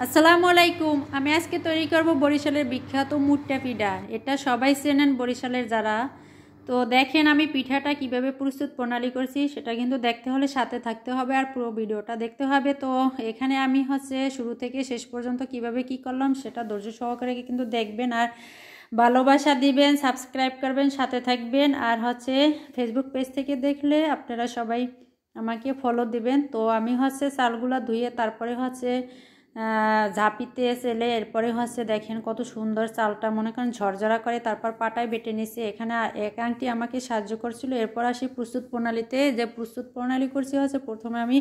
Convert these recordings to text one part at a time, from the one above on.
আসসালামু আলাইকুম। আমি আজকে তৈরি করব বরিশালের বিখ্যাত মুট্টা পিঠা। এটা সবাই চেনেন বরিশালের যারা। তো দেখেন আমি পিঠাটা কিভাবে প্রস্তুত প্রণালী করছি সেটা কিন্তু দেখতে হলে সাথে থাকতে হবে আর পুরো ভিডিওটা দেখতে হবে। তো এখানে আমি শুরু থেকে শেষ পর্যন্ত কিভাবে কি করলাম সেটা ধৈর্য সহকারে কিন্তু দেখবেন আর ভালোবাসা দিবেন, সাবস্ক্রাইব করবেন, সাথে থাকবেন। আর ফেসবুক পেজ থেকে দেখলে আপনারা সবাই আমাকে ফলো দিবেন। তো আমি চালগুলা ধুয়ে তারপরে ঝাঁপিতে চেলে এরপরে দেখেন কত সুন্দর চালটা মনে করেন ঝরঝরা করে তারপর পাটায় বেটে নিছি। এখানে এক আংটি আমাকে সাহায্য করছিল। এরপর আসি প্রস্তুত প্রণালীতে। যে প্রস্তুত প্রণালী করছি প্রথমে আমি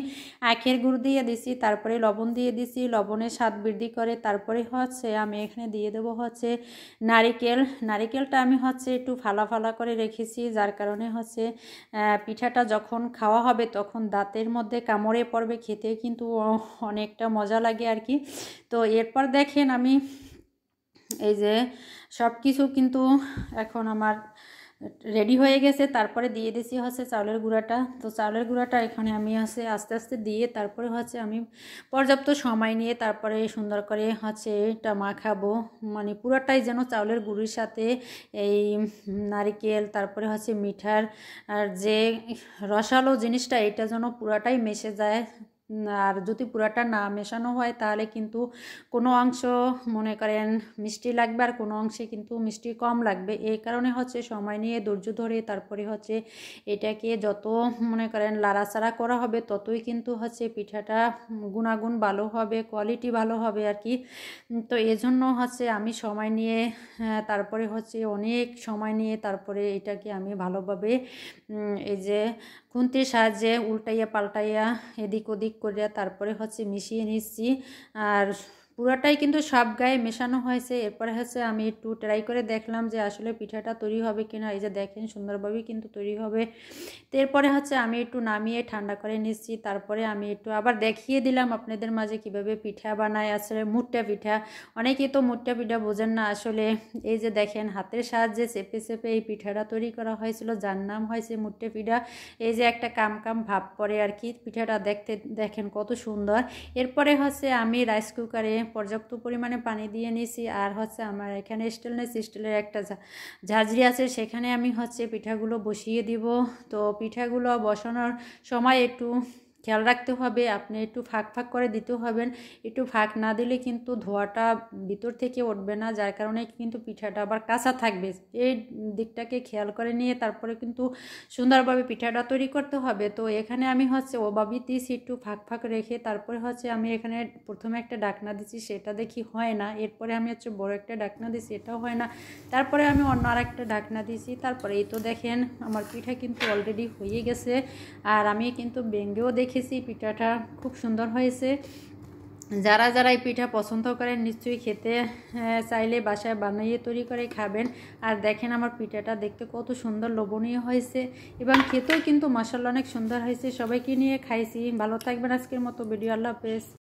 আখের গুড় দিয়ে দিছি, তারপরে লবণ দিয়ে দিছি, লবণের স্বাদ বৃদ্ধি করে। তারপরে আমি এখানে দিয়ে দেবো নারিকেলটা আমি একটু ফালা ফালা করে রেখেছি, যার কারণে পিঠাটা যখন খাওয়া হবে তখন দাঁতের মধ্যে কামড়ে পড়বে, খেতে কিন্তু অনেকটা মজা লাগে আর কি। তো এরপর দেখেন আমি এই যে সব কিছু কিন্তু এখন আমার রেডি হয়ে গেছে। তারপরে দিয়ে দিছি চাউলের গুঁড়াটা। তো চাউলের গুঁড়াটা এখানে আমি আস্তে আস্তে দিয়ে তারপরে আমি পর্যাপ্ত সময় নিয়ে তারপরে সুন্দর করে এটা মাখাবো। মানে পুরোটাই যেন চাউলের গুঁড়ির সাথে এই নারিকেল তারপরে মিঠার আর যে রসালো জিনিসটা এটা যেন পুরাটাই মিশে যায়। আর যদি পুরাটা না মেশানো হয় তাহলে কিন্তু কোনো অংশ মনে করেন মিষ্টি লাগবে আর কোনো অংশে কিন্তু মিষ্টি কম লাগবে। এই কারণে সময় নিয়ে ধৈর্য ধরে তারপরে এটাকে যত মনে করেন লাড়াচাড়া করা হবে ততই কিন্তু পিঠাটা গুণাগুণ ভালো হবে, কোয়ালিটি ভালো হবে আর কি। তো এজন্য আমি সময় নিয়ে তারপরে অনেক সময় নিয়ে তারপরে এটাকে আমি ভালোভাবে এই যে খুন্তির সাহায্যে উল্টাইয়া পাল্টাইয়া এদিক ওদিক করিয়া তারপরে মিশিয়ে নিচ্ছি। আর পুরাটাই কিন্তু সব গায়ে মেশানো হয়েছে। এরপরে আমি একটু ট্রাই করে দেখলাম যে আসলে পিঠাটা তৈরি হবে কিনা। এই যে দেখেন সুন্দরভাবেই কিন্তু তৈরি হবে। তো এরপরে আমি একটু নামিয়ে ঠান্ডা করে নিচ্ছি। তারপরে আমি একটু আবার দেখিয়ে দিলাম আপনাদের মাঝে কিভাবে পিঠা বানায়। আসলে মুট্টা পিঠা, অনেকেই তো মুট্টা পিঠা বোঝেন না। আসলে এই যে দেখেন হাতের সাহায্যে চেপে চেপে এই পিঠাটা তৈরি করা হয়েছিল, যার নাম হয়েছে মুট্টা পিঠা। এই যে একটা কাম কাম ভাব পড়ে আর কি। পিঠাটা দেখতে দেখেন কত সুন্দর। এরপরে আমি রাইস কুকারে পর্যাপ্ত পরিমাণে পানি দিয়ে নিয়েছি। আর আমার এখানে স্টেনলেস স্টিলের একটা ঝাঁঝরি আছে, সেখানে আমি পিঠাগুলো বসিয়ে দিব। তো পিঠাগুলো বসানোর সময় একটু খেয়াল রাখতে হবে, আপনি একটু ফাঁক ফাঁক করে দিতে হবেন। একটু ফাঁক না দিলে কিন্তু ধোঁয়াটা ভিতর থেকে উঠবে না, যার কারণে কিন্তু পিঠাটা আবার কাঁচা থাকবে। এই দিকটাকে খেয়াল করে নিয়ে তারপরে কিন্তু সুন্দরভাবে পিঠাটা তৈরি করতে হবে। তো এখানে আমি ওভাবে দিয়েছি একটু ফাঁক ফাঁক রেখে। তারপরে আমি এখানে প্রথমে একটা ঢাকনা দিচ্ছি, সেটা দেখি হয় না। এরপরে আমি বড় একটা ঢাকনা দিচ্ছি, এটাও হয় না। তারপরে আমি অন্য আর একটা ঢাকনা দিয়েছি। তারপরে এই তো দেখেন আমার পিঠা কিন্তু অলরেডি হয়ে গেছে। আর আমি কিন্তু ভেঙেও দেখেছি, পিঠাটা খুব সুন্দর হয়েছে। যারা যারা এই পিঠা পছন্দ করেন নিশ্চয়ই খেতে চাইলে বাসায় বানিয়ে তৈরি করে খাবেন। আর দেখেন আমার পিঠাটা দেখতে কত সুন্দর লোভনীয় হয়েছে এবং খেতেও কিন্তু মাশাআল্লাহ অনেক সুন্দর হয়েছে। সবাইকে নিয়ে খাইছি। ভালো থাকবেন। আজকের মতো ভিডিও, আল্লাহ হাফেজ।